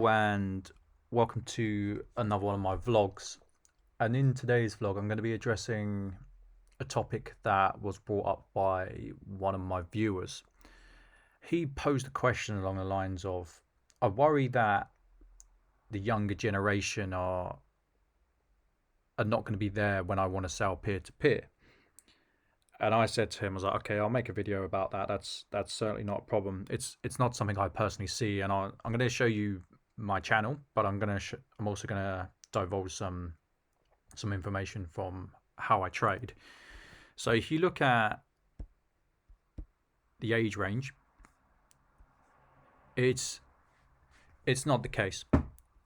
And welcome to another one of my vlogs. And in today's vlog, I'm going to be addressing a topic that was brought up by one of my viewers. He posed a question along the lines of, I worry that the younger generation are not going to be there when I want to sell peer to peer. And I said to him, I was like, okay, I'll make a video about that. That's certainly not a problem. It's not something I personally see, and I'm going to show you my channel, but I'm also going to divulge some information from how I trade. So if you look at the age range, it's not the case.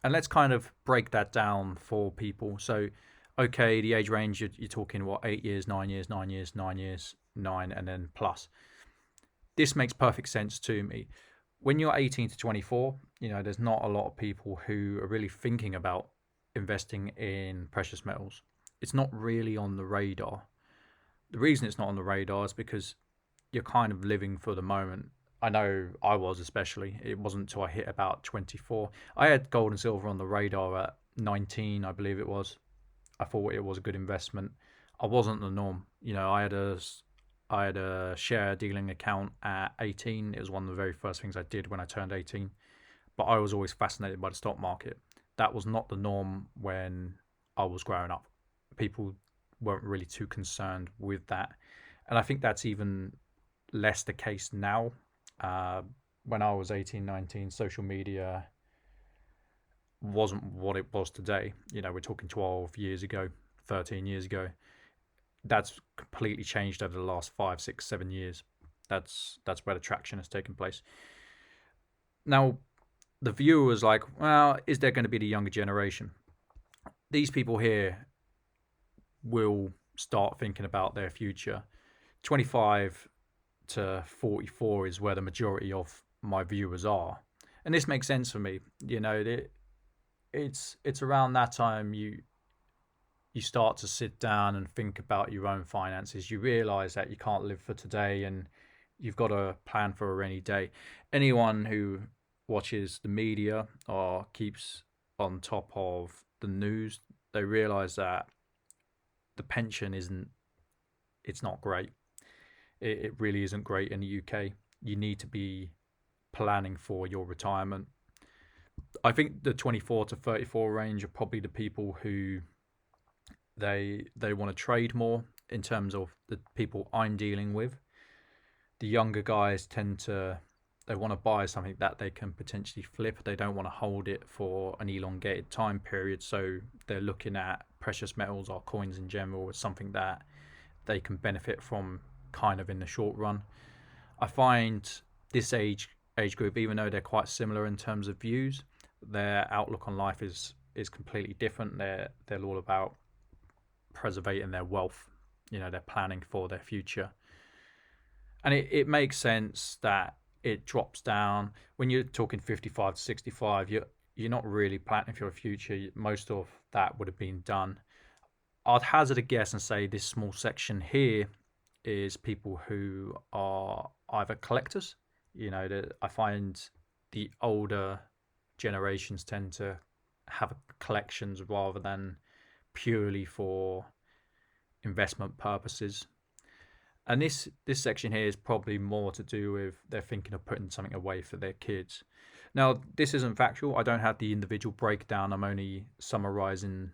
And let's kind of break that down for people. So, okay, the age range, you're talking what, 8 years, 9 years, 9 years, 9 years, 9, and then plus. This makes perfect sense to me. When you're 18 to 24, there's not a lot of people who are really thinking about investing in precious metals. It's not really on the radar. The reason it's not on the radar is because you're kind of living for the moment. I know I was, especially. It wasn't until I hit about 24. I had gold and silver on the radar at 19, I believe it was. I thought it was a good investment. I wasn't the norm. I had a share dealing account at 18. It was one of the very first things I did when I turned 18. But I was always fascinated by the stock market. That was not the norm when I was growing up. People weren't really too concerned with that. And I think that's even less the case now. When I was 18, 19, social media wasn't what it was today. We're talking 12 years ago, 13 years ago. That's completely changed over the last 5, 6, 7 years. That's where the traction has taken place. Now, the viewer was like, well, is there going to be the younger generation? These people here will start thinking about their future. 25 to 44 is where the majority of my viewers are. And this makes sense for me. It's around that time you start to sit down and think about your own finances. You realize that you can't live for today and you've got to plan for a rainy day. Anyone who watches the media or keeps on top of the news, they realize that the pension it's not great. It really isn't great in the UK. You need to be planning for your retirement. I think the 24 to 34 range are probably the people who they want to trade more in terms of the people I'm dealing with. The younger guys they want to buy something that they can potentially flip. They don't want to hold it for an elongated time period. So they're looking at precious metals or coins in general as something that they can benefit from kind of in the short run. I find this age group, even though they're quite similar in terms of views, their outlook on life is completely different. They're all about preserving their wealth. They're planning for their future. And it makes sense that it drops down. When you're talking 55 to 65, you're not really planning for your future. Most of that would have been done. I'd hazard a guess and say this small section here is people who are either collectors. I find the older generations tend to have collections rather than purely for investment purposes. And this section here is probably more to do with they're thinking of putting something away for their kids. Now, this isn't factual. I don't have the individual breakdown. I'm only summarizing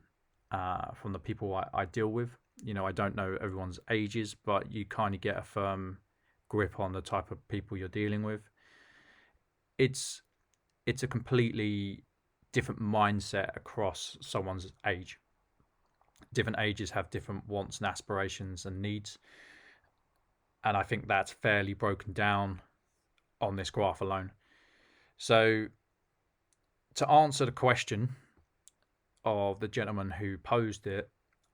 from the people I deal with. I don't know everyone's ages, but you kind of get a firm grip on the type of people you're dealing with. It's a completely different mindset across someone's age. Different ages have different wants and aspirations and needs. And I think that's fairly broken down on this graph alone. So to answer the question of the gentleman who posed it,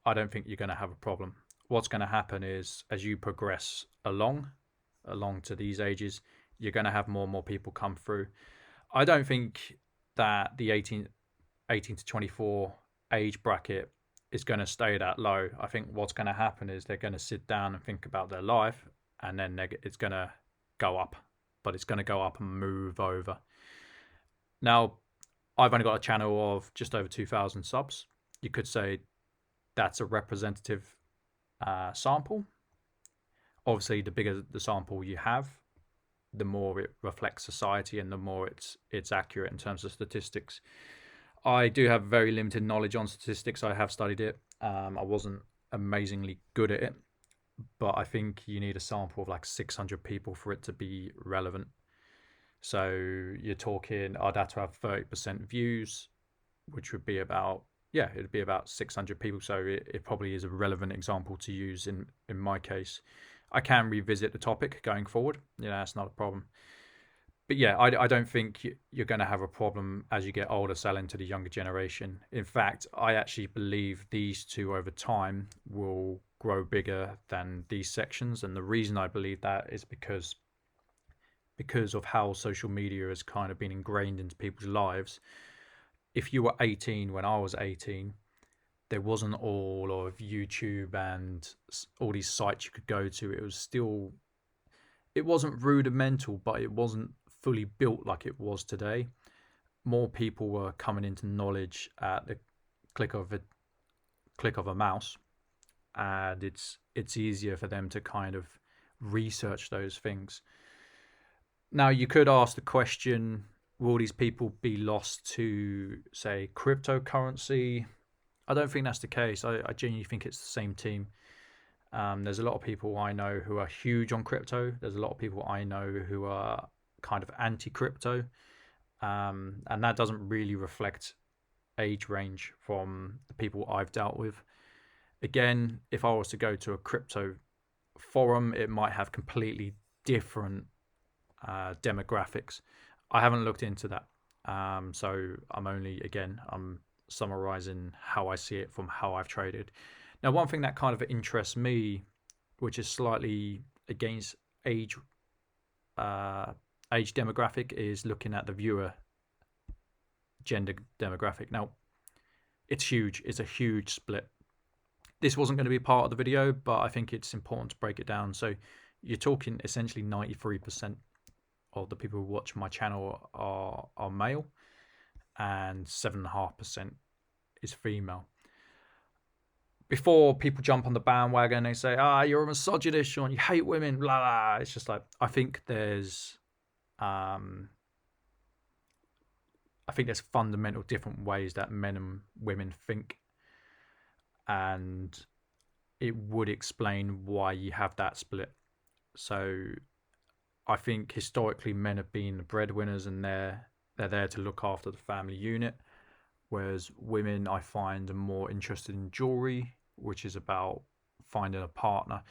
I don't think you're going to have a problem. What's going to happen is as you progress along to these ages, you're going to have more and more people come through. I don't think that the 18 to 24 age bracket is going to stay that low. I think what's going to happen is they're going to sit down and think about their life, and then it's going to go up, but it's going to go up and move over. Now, I've only got a channel of just over 2,000 subs. You could say that's a representative sample. Obviously, the bigger the sample you have, the more it reflects society and the more it's accurate in terms of statistics. I do have very limited knowledge on statistics. I have studied it. I wasn't amazingly good at it, but I think you need a sample of like 600 people for it to be relevant. So you're talking, I'd have to have 30% views, which would be about, yeah, it'd be about 600 people. So it probably is a relevant example to use in my case. I can revisit the topic going forward. That's not a problem. But yeah, I don't think you're going to have a problem as you get older selling to the younger generation. In fact, I actually believe these two over time will grow bigger than these sections. And the reason I believe that is because of how social media has kind of been ingrained into people's lives. If you were 18 when I was 18, there wasn't all of YouTube and all these sites you could go to. It wasn't rudimental, but it wasn't fully built like it was today. More people were coming into knowledge at the click of a mouse, and it's easier for them to kind of research those things. Now, you could ask the question, will these people be lost to, say, cryptocurrency? I don't think that's the case. I genuinely think it's the same team. There's a lot of people I know who are huge on crypto. There's a lot of people I know who are kind of anti-crypto. And that doesn't really reflect age range from the people I've dealt with. Again, if I was to go to a crypto forum, it might have completely different demographics. I haven't looked into that. So I'm summarizing how I see it from how I've traded. Now, one thing that kind of interests me, which is slightly against age demographic, is looking at the viewer gender demographic. Now, it's huge. It's a huge split. This wasn't going to be part of the video, but I think it's important to break it down. So you're talking essentially 93% of the people who watch my channel are male, and 7.5% is female. Before people jump on the bandwagon, they say, you're a misogynist, Sean, you hate women, blah, blah. It's just like, I think there's fundamental different ways that men and women think, and it would explain why you have that split. So I think historically men have been the breadwinners, and they're there to look after the family unit, whereas women, I find, are more interested in jewelry, which is about finding a partner.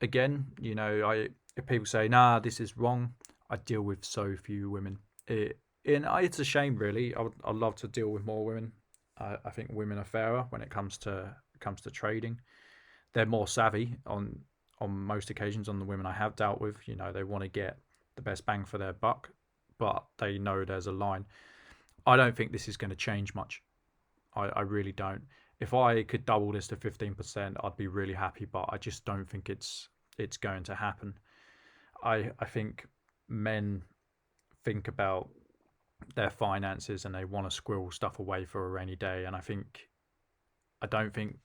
Again, if people say, nah, this is wrong, I deal with so few women. It's a shame, really. I'd love to deal with more women. I think women are fairer when it comes to trading. They're more savvy on most occasions. On the women I have dealt with, they want to get the best bang for their buck, but they know there's a line. I don't think this is going to change much. I really don't. If I could double this to 15%, I'd be really happy, but I just don't think it's going to happen. I think men think about their finances and they want to squirrel stuff away for a rainy day, and I don't think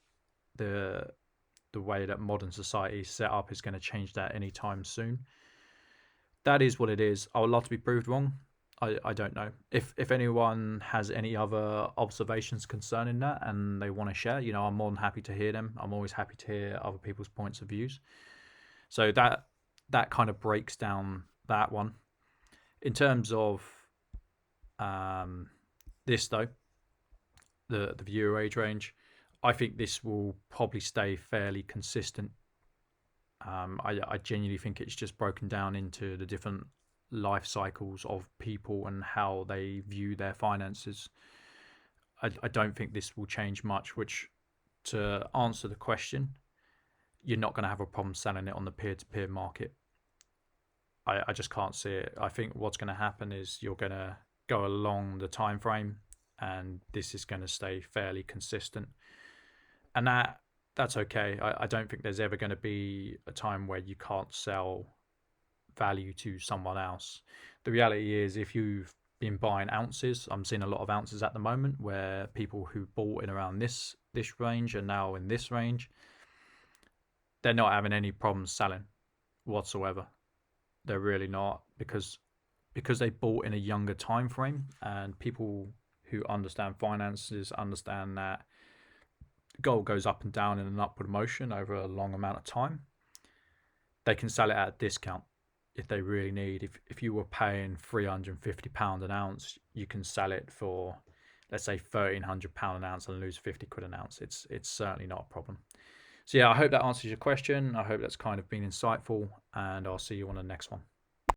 the way that modern society is set up is going to change that anytime soon. That is what it is. I would love to be proved wrong. I don't know. If anyone has any other observations concerning that and they want to share, I'm more than happy to hear them. I'm always happy to hear other people's points of views. So that kind of breaks down that one. In terms of this, though, the viewer age range, I think this will probably stay fairly consistent. I genuinely think it's just broken down into the different life cycles of people and how they view their finances. I don't think this will change much, which, to answer the question, you're not going to have a problem selling it on the peer-to-peer market. I just can't see it. I think what's going to happen is you're going to go along the time frame, and this is going to stay fairly consistent, and that's okay. I don't think there's ever going to be a time where you can't sell value to someone else. The reality is, if you've been buying ounces. I'm seeing a lot of ounces at the moment where people who bought in around this range are now in this range. They're not having any problems selling whatsoever. They're really not, because they bought in a younger time frame, and people who understand finances understand that gold goes up and down in an upward motion over a long amount of time. They can sell it at a discount if they really need. If you were paying £350 an ounce, you can sell it for, let's say, £1,300 an ounce and lose 50 quid an ounce. It's certainly not a problem. So yeah, I hope that answers your question. I hope that's kind of been insightful, and I'll see you on the next one.